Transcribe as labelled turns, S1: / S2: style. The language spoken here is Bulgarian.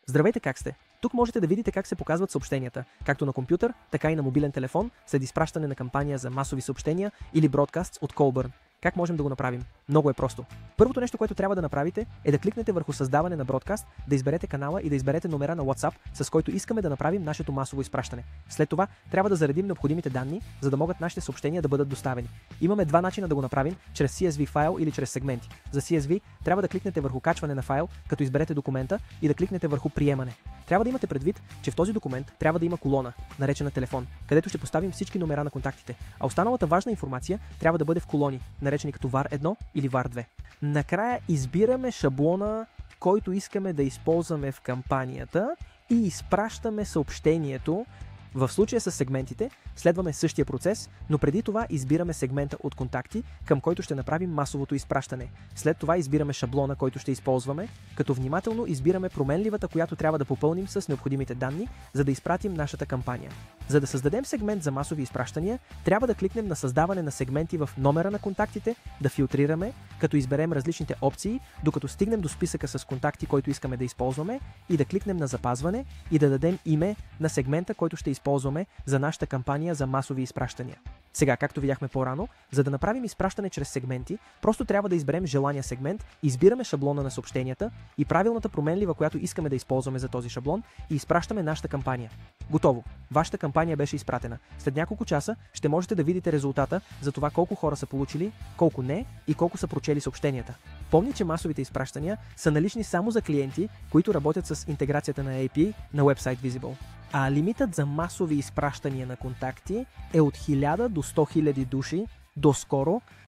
S1: Здравейте, как сте? Тук можете да видите как се показват съобщенията, както на компютър, така и на мобилен телефон, след изпращане на кампания за масови съобщения или бродкаст от Colburn. Как можем да го направим? Много е просто. Първото нещо, което трябва да направите, е да кликнете върху създаване на бродкаст, да изберете канала и да изберете номера на WhatsApp, с който искаме да направим нашето масово изпращане. След това трябва да заредим необходимите данни, за да могат нашите съобщения да бъдат доставени. Имаме два начина да го направим, чрез CSV файл или чрез сегменти. За CSV трябва да кликнете върху качване на файл, като изберете документа и да кликнете върху приемане. Трябва да имате предвид, че в този документ трябва да има колона, наречена телефон, където ще поставим всички номера на контактите, а останалата важна информация трябва да бъде в колони, наречени като var1 или var2. Накрая избираме шаблона, който искаме да използваме в кампанията и изпращаме съобщението. В случая с сегментите следваме същия процес, но преди това избираме сегмента от контакти, към който ще направим масовото изпращане. След това избираме шаблона, който ще използваме, като внимателно избираме променливата, която трябва да попълним с необходимите данни, за да изпратим нашата кампания. За да създадем сегмент за масови изпращания, трябва да кликнем на създаване на сегменти в номера на контактите, да филтрираме, като изберем различните опции, докато стигнем до списъка с контакти, който искаме да използваме, и да кликнем на запазване и да дадем име на сегмента, който ще използваме за нашата кампания за масови изпращания. Сега, както видяхме по-рано, за да направим изпращане чрез сегменти, просто трябва да изберем желания сегмент, избираме шаблона на съобщенията и правилната променлива, която искаме да използваме за този шаблон, и изпращаме нашата кампания. Готово! Вашата кампания беше изпратена. След няколко часа ще можете да видите резултата за това колко хора са получили, колко не и колко са прочели съобщенията. Помни, че масовите изпращания са налични само за клиенти, които работят с интеграцията на API на Website Visible. А лимитът за масови изпращания на контакти е от 1000 до 100 000 души доскоро,